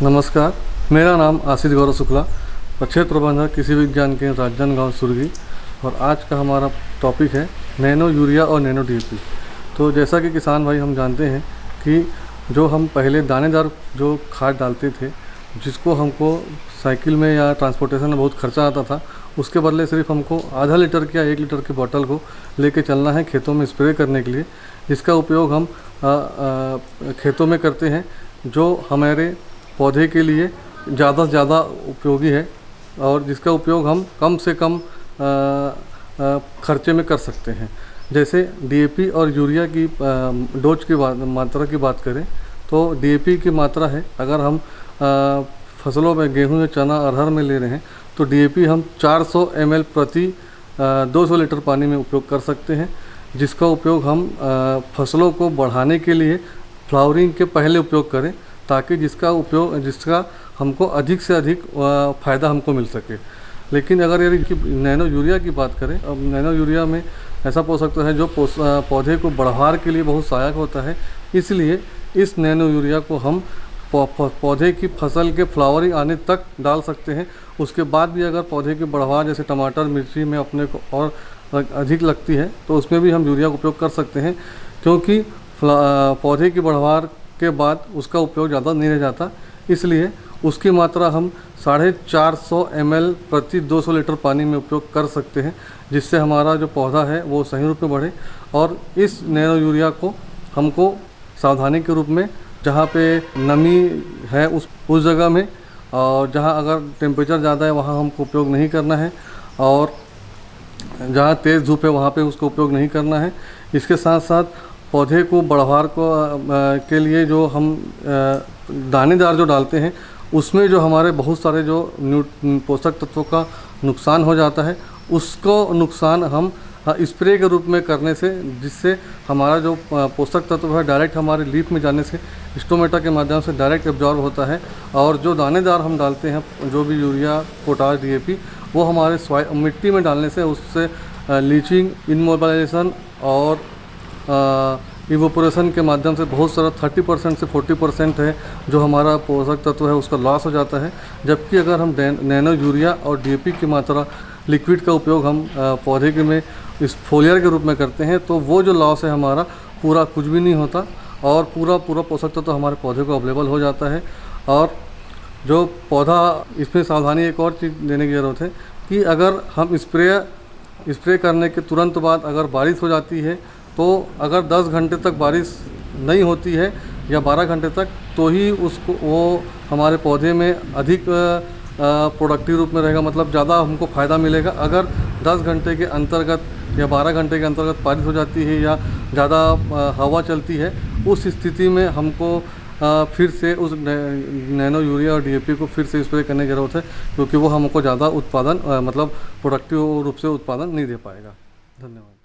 नमस्कार, मेरा नाम आशीष गौरव शुक्ला, क्षेत्र प्रबंधक कृषि विज्ञान केंद्र राजनांदगांव सुरगी। और आज का हमारा टॉपिक है नैनो यूरिया और नैनो डीएपी। तो जैसा कि किसान भाई हम जानते हैं कि जो हम पहले दानेदार जो खाद डालते थे, जिसको हमको साइकिल में या ट्रांसपोर्टेशन में बहुत खर्चा आता था, उसके बदले सिर्फ हमको आधा लीटर या 1 लीटर की बोतल को लेके चलना है खेतों में स्प्रे करने के लिए, जिसका उपयोग हम खेतों में करते हैं, जो हमारे पौधे के लिए ज़्यादा से ज़्यादा उपयोगी है और जिसका उपयोग हम कम से कम खर्चे में कर सकते हैं। जैसे डीएपी और यूरिया की डोज की मात्रा की बात करें तो डीएपी की मात्रा है, अगर हम फसलों में गेहूं या चना अरहर में ले रहे हैं तो डीएपी हम 400 ml प्रति 200 लीटर पानी में उपयोग कर सकते हैं, जिसका उपयोग हम फसलों को बढ़ाने के लिए फ्लावरिंग के पहले उपयोग करें, ताकि जिसका हमको अधिक से अधिक फ़ायदा हमको मिल सके। लेकिन अगर यदि नैनो यूरिया की बात करें, अब नैनो यूरिया में ऐसा पोषक तत्व है जो पौधे को बढ़वार के लिए बहुत सहायक होता है, इसलिए इस नैनो यूरिया को हम पौधे की फसल के फ्लावरिंग आने तक डाल सकते हैं। उसके बाद भी अगर पौधे की बढ़वार जैसे टमाटर मिर्ची में अपने को और अधिक लगती है तो उसमें भी हम यूरिया का उपयोग कर सकते हैं, क्योंकि पौधे की बढ़वार के बाद उसका उपयोग ज़्यादा नहीं रह जाता, इसलिए उसकी मात्रा हम 450 ml प्रति 200 लीटर पानी में उपयोग कर सकते हैं, जिससे हमारा जो पौधा है वो सही रूप में बढ़े। और इस नैनो यूरिया को हमको सावधानी के रूप में, जहाँ पे नमी है उस जगह में, और जहाँ अगर टेम्परेचर ज़्यादा है वहाँ हमको उपयोग नहीं करना है, और जहाँ तेज़ धूप है वहाँ पे उसको उपयोग नहीं करना है। इसके साथ साथ पौधे को बढ़वार के लिए जो हम दानेदार जो डालते हैं, उसमें जो हमारे बहुत सारे जो पोषक तत्वों का नुकसान हो जाता है, उसको नुकसान हम स्प्रे के रूप में करने से, जिससे हमारा जो पोषक तत्व है डायरेक्ट हमारे लीफ में जाने से स्टोमेटा के माध्यम से डायरेक्ट एब्जॉर्ब होता है। और जो दानेदार हम डालते हैं, जो भी यूरिया, पोटाश, डीएपी, वो हमारे मिट्टी में डालने से उससे लीचिंग, इनमोबिलाइजेशन और इवोपोरेशन के माध्यम से बहुत सारा 30% से 40% है जो हमारा पोषक तत्व है उसका लॉस हो जाता है। जबकि अगर हम नैनो यूरिया और डीएपी की मात्रा लिक्विड का उपयोग हम पौधे के में इस फोलियर के रूप में करते हैं, तो वो जो लॉस है हमारा पूरा कुछ भी नहीं होता और पूरा पोषक तत्व हमारे पौधे को अवेलेबल हो जाता है। और जो पौधा, इसमें सावधानी एक और चीज़ देने की ज़रूरत है कि अगर हम स्प्रे करने के तुरंत बाद अगर बारिश हो जाती है, तो अगर 10 घंटे तक बारिश नहीं होती है या 12 घंटे तक, तो ही वो हमारे पौधे में अधिक प्रोडक्टिव रूप में रहेगा, मतलब ज़्यादा हमको फ़ायदा मिलेगा। अगर 10 घंटे के अंतर्गत या 12 घंटे के अंतर्गत बारिश हो जाती है या ज़्यादा हवा चलती है, उस स्थिति में हमको फिर से उस नैनो यूरिया और डीएपी को फिर से स्प्रे करने की ज़रूरत है, क्योंकि वो हमको ज़्यादा उत्पादन मतलब प्रोडक्टिव रूप से उत्पादन नहीं दे पाएगा। धन्यवाद।